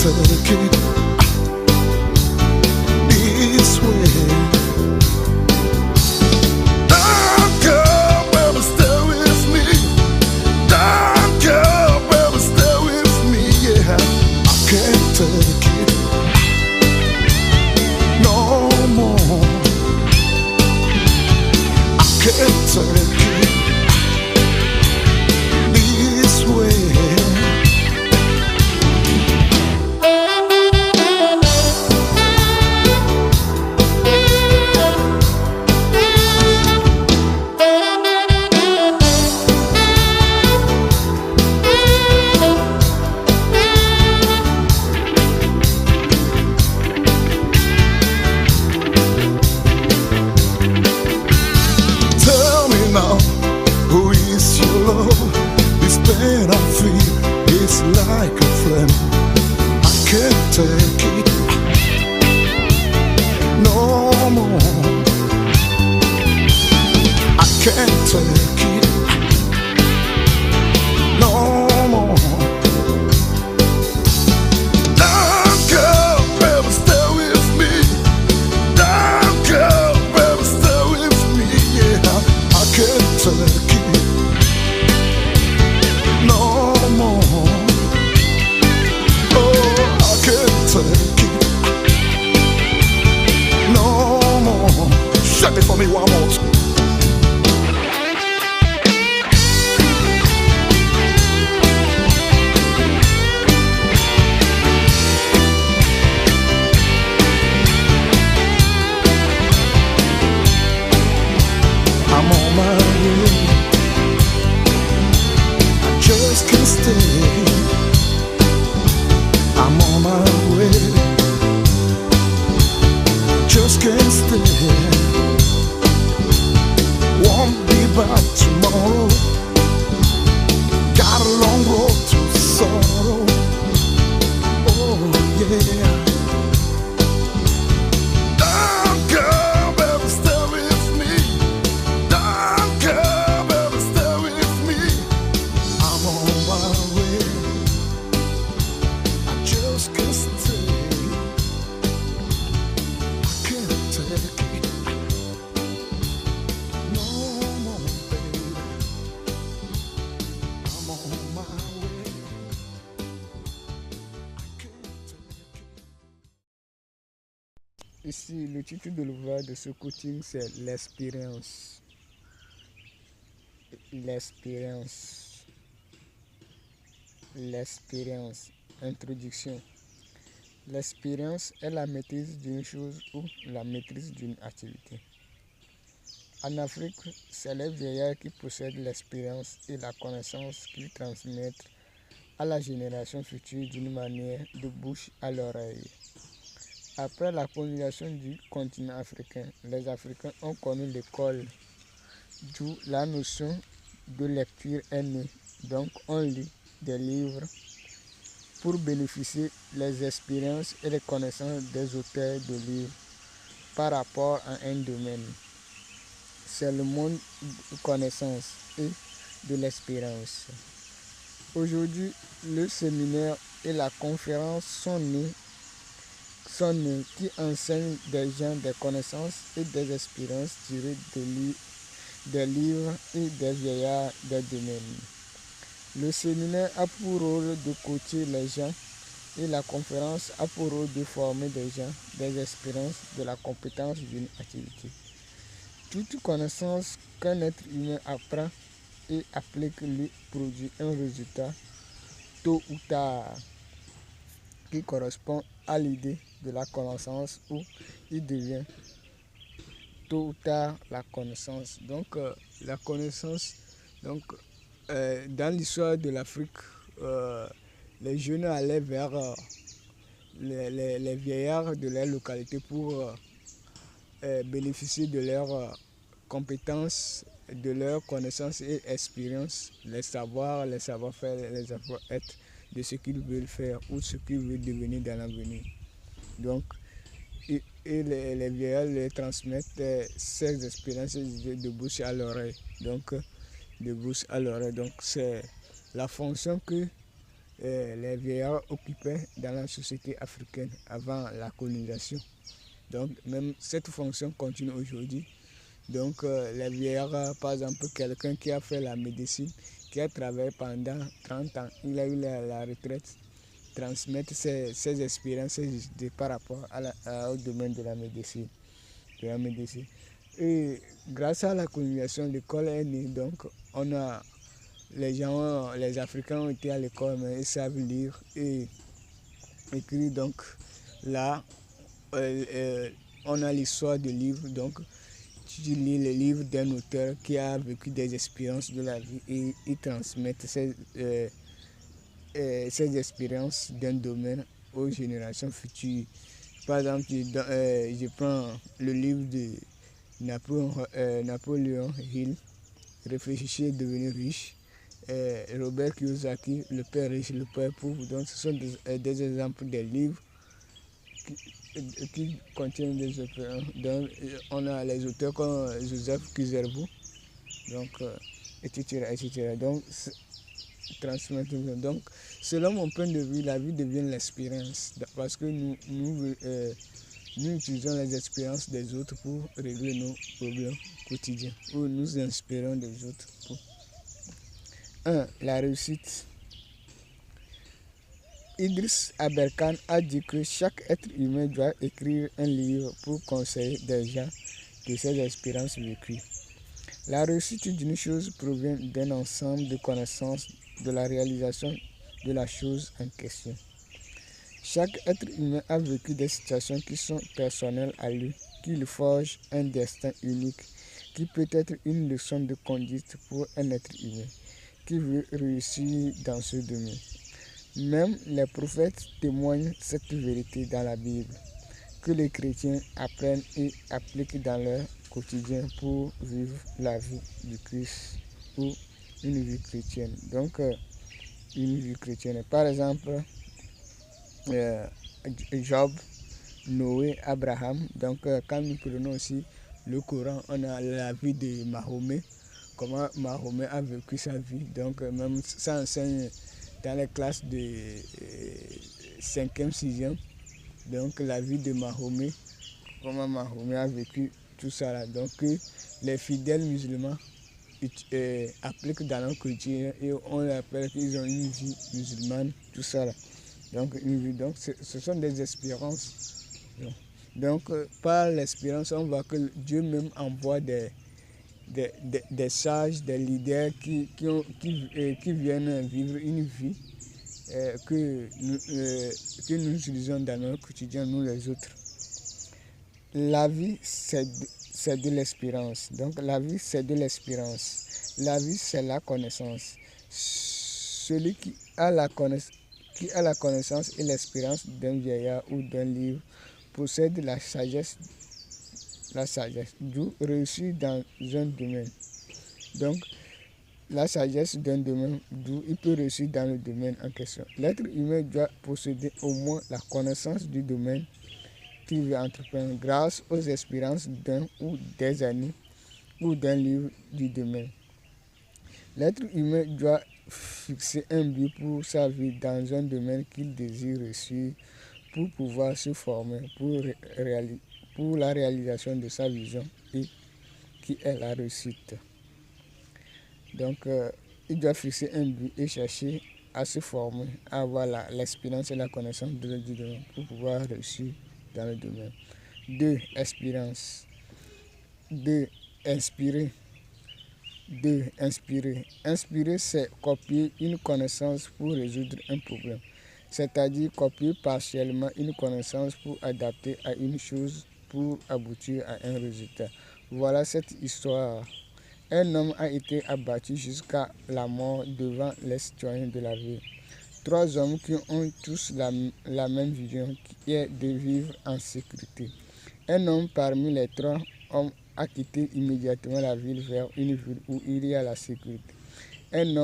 take it this way. Don't go, baby, stay with me. Don't go, baby, stay with me. Yeah, I can't take it no more. I can't take it this way. Tell me now, who is your love? This pain I feel is like a flame. I can't take it no more. I can't take it no more. Don't go, baby, stay with me. Don't go, baby, stay with me. Yeah, I can't take it no more. Oh, I can't take it no more. Shut it for me one more time. I'm on my way. I just can't stay. I'm on my way. Just can't stay. Won't be back tomorrow. Got a long road to sorrow. Oh yeah. Don't go, baby, stay with me. Don't go, baby, stay with me. I'm on my way. I just can't stay. I can't take it no more, baby. I'm on my way. I can't take it. Ici, le titre de l'ouvrage de ce coaching, c'est l'expérience. L'expérience. L'expérience. Introduction. L'expérience est la maîtrise d'une chose ou la maîtrise d'une activité. En Afrique, c'est les vieillards qui possèdent l'expérience et la connaissance qu'ils transmettent à la génération future d'une manière de bouche à l'oreille. Après la colonisation du continent africain, les Africains ont connu l'école, d'où la notion de lecture est née. Donc on lit des livres pour bénéficier des expériences et des connaissances des auteurs de livres par rapport à un domaine. C'est le monde de connaissance et de l'expérience. Aujourd'hui, le séminaire et la conférence sont nés qui enseignent des gens des connaissances et des expériences tirées des livres et des vieillards des domaines. Le séminaire a pour rôle de coacher les gens et la conférence a pour rôle de former des gens, des expériences, de la compétence d'une activité. Toute connaissance qu'un être humain apprend et applique lui produit un résultat tôt ou tard qui correspond à l'idée de la connaissance où il devient tôt ou tard la connaissance. Donc la connaissance, dans l'histoire de l'Afrique, les jeunes allaient vers les vieillards de leur localité pour bénéficier de leurs compétences, de leurs connaissances et expériences, les savoirs, les savoir-faire, les savoir-être de ce qu'ils veulent faire ou ce qu'ils veulent devenir dans l'avenir. Donc, les vieillards les transmettent ces expériences de bouche à l'oreille. Donc, de bouche à l'oreille. Donc, c'est la fonction que les vieillards occupaient dans la société africaine avant la colonisation. Donc même cette fonction continue aujourd'hui. Donc les vieillards, par exemple, quelqu'un qui a fait la médecine, qui a travaillé pendant 30 ans, il a eu la retraite, transmettre ses expériences par rapport au domaine de la médecine. Et grâce à la colonisation, l'école est née. Donc les Africains ont été à l'école, mais ils savent lire et écrire. Donc là, on a l'histoire de livres. Donc tu lis les livres d'un auteur qui a vécu des expériences de la vie et il transmet ces expériences d'un domaine aux générations futures. Par exemple, je prends le livre de Napoléon Hill, Réfléchir et devenir riche, Robert Kiyosaki, Le Père riche, le Père pauvre. Donc ce sont des exemples des livres qui contiennent des expériences. Donc on a les auteurs comme Joseph Kizerbo, donc etc. Donc transmettre. Donc selon mon point de vue, la vie devient l'expérience, parce que nous utilisons les expériences des autres pour régler nos problèmes quotidiens, ou nous inspirons des autres pour 1. La réussite. Idriss Aberkan a dit que chaque être humain doit écrire un livre pour conseiller des gens de ses expériences vécues. La réussite d'une chose provient d'un ensemble de connaissances de la réalisation de la chose en question. Chaque être humain a vécu des situations qui sont personnelles à lui, qui lui forgent un destin unique, qui peut être une leçon de conduite pour un être humain qui veut réussir dans ce domaine. Même les prophètes témoignent cette vérité dans la Bible, que les chrétiens apprennent et appliquent dans leur quotidien pour vivre la vie du Christ ou une vie chrétienne. Donc, une vie chrétienne. Par exemple, Job, Noé, Abraham. Donc, quand nous prenons aussi le Coran, on a la vie de Mahomet, comment Mahomet a vécu sa vie. Donc, même ça enseigne dans les classes de 5e, 6e. Donc, la vie de Mahomet, comment Mahomet a vécu tout ça là. Donc, les fidèles musulmans appliquent dans leur culture et on appelle qu'ils ont une vie musulmane, tout ça là. Donc, ce sont des expériences. Donc, par l'expérience, on voit que Dieu même envoie des sages, des leaders qui viennent vivre une vie que nous utilisons dans notre quotidien, nous les autres. La vie, c'est de l'espérance. Donc, la vie, c'est de l'espérance. La vie, c'est la connaissance. Celui qui a la connaissance et l'espérance d'un vieillard ou d'un livre possède la sagesse, d'où réussir dans un domaine. Donc, la sagesse d'un domaine, d'où il peut réussir dans le domaine en question. L'être humain doit posséder au moins la connaissance du domaine qu'il veut entreprendre grâce aux expériences d'un ou des années ou d'un livre du domaine. L'être humain doit fixer un but pour sa vie dans un domaine qu'il désire réussir pour pouvoir se former pour la réalisation de sa vision et qui est la réussite. Donc, il doit fixer un but et chercher à se former, à avoir l'expérience et la connaissance du domaine pour pouvoir réussir dans le domaine. 2. Expérience. 2. Inspirer. 2. Inspirer. Inspirer, c'est copier une connaissance pour résoudre un problème. C'est-à-dire copier partiellement une connaissance pour adapter à une chose pour aboutir à un résultat. Voilà cette histoire. Un homme a été abattu jusqu'à la mort devant les citoyens de la ville. 3 hommes qui ont tous la même vision, qui est de vivre en sécurité. Un homme parmi les 3 hommes a quitté immédiatement la ville vers une ville où il y a la sécurité. Un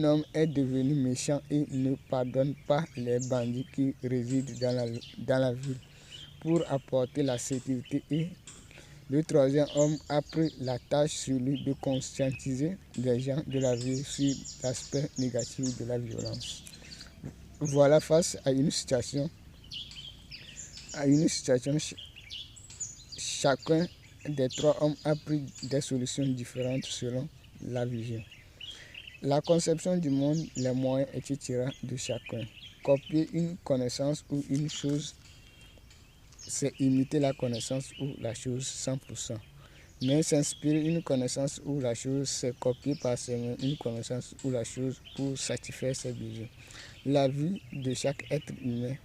homme est devenu méchant et ne pardonne pas les bandits qui résident dans la ville pour apporter la sécurité et Le troisième homme a pris la tâche sur lui de conscientiser les gens de la vie sur l'aspect négatif de la violence. Voilà, face à une situation, chacun des trois hommes a pris des solutions différentes selon la vision, la conception du monde, les moyens, etc. de chacun. Copier une connaissance ou une chose, c'est imiter la connaissance ou la chose 100%. Mais s'inspirer une connaissance ou la chose, c'est copier partiellement une connaissance ou la chose pour satisfaire ses besoins. La vie de chaque être humain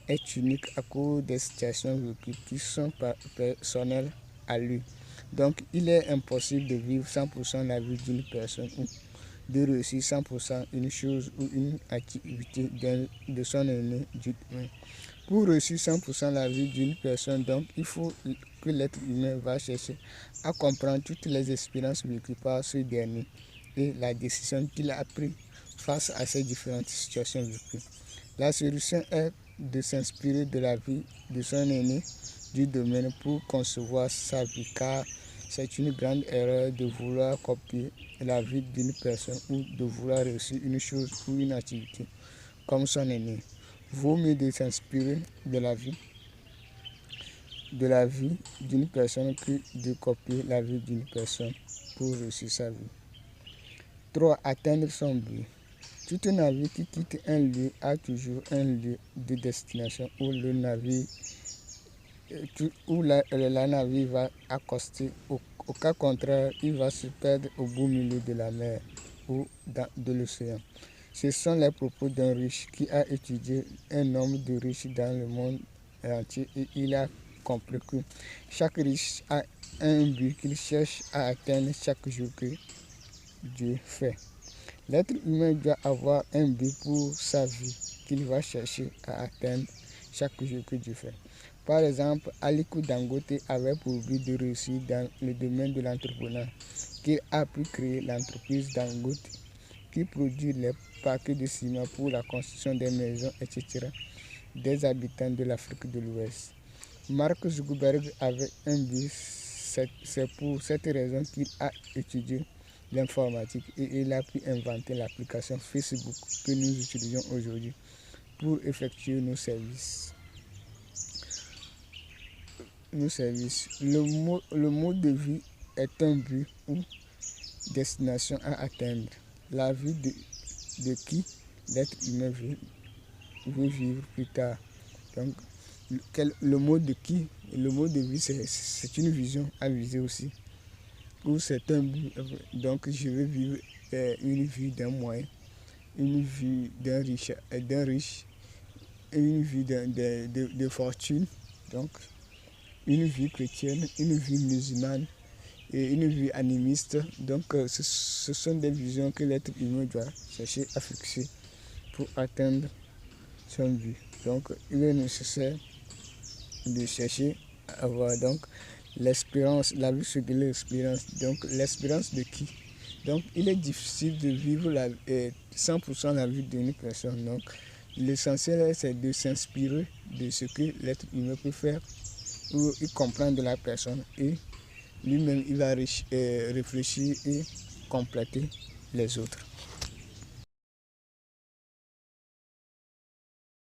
est unique à cause des situations vécues qui sont personnelles à lui. Donc, il est impossible de vivre 100% la vie d'une personne ou de réussir 100% une chose ou une activité de son aîné humain. Pour réussir 100% la vie d'une personne, donc, il faut que l'être humain va chercher à comprendre toutes les expériences vécues par ce dernier et la décision qu'il a prise face à ces différentes situations vécues. La solution est de s'inspirer de la vie de son aîné du domaine pour concevoir sa vie, car c'est une grande erreur de vouloir copier la vie d'une personne ou de vouloir réussir une chose ou une activité comme son aîné. Vaut mieux de s'inspirer de la vie d'une personne que de copier la vie d'une personne pour réussir sa vie. 3. Atteindre son but. Tout navire qui quitte un lieu a toujours un lieu de destination où la navire va accoster. Au cas contraire, il va se perdre au beau milieu de la mer ou de l'océan. Ce sont les propos d'un riche qui a étudié un nombre de riches dans le monde entier et il a compris que chaque riche a un but qu'il cherche à atteindre chaque jour que Dieu fait. L'être humain doit avoir un but pour sa vie qu'il va chercher à atteindre chaque jour que Dieu fait. Par exemple, Aliko Dangote avait pour but de réussir dans le domaine de l'entrepreneuriat, qu'il a pu créer l'entreprise Dangote qui produit les paquets de ciment pour la construction des maisons, etc. des habitants de l'Afrique de l'Ouest. Mark Zuckerberg avait un but, c'est pour cette raison qu'il a étudié l'informatique et il a pu inventer l'application Facebook que nous utilisons aujourd'hui pour effectuer nos services. Le mode de vie est un but ou destination à atteindre. La vie de qui l'être humain veut vivre plus tard. Donc, le mode de vie, c'est une vision à viser aussi. Ou c'est un but. Donc, je veux vivre une vie d'un moyen, une vie d'un riche, une vie de fortune. Donc, une vie chrétienne, une vie musulmane et une vie animiste. Donc, ce sont des visions que l'être humain doit chercher à fixer pour atteindre son but. Donc, il est nécessaire de chercher à avoir donc l'espérance, la vie c'est de l'espérance. Donc, l'espérance de qui? Donc, il est difficile de vivre 100% la vie d'une personne. Donc, l'essentiel, c'est de s'inspirer de ce que l'être humain peut faire ou il comprend de la personne et lui-même, il va réfléchir et compléter les autres.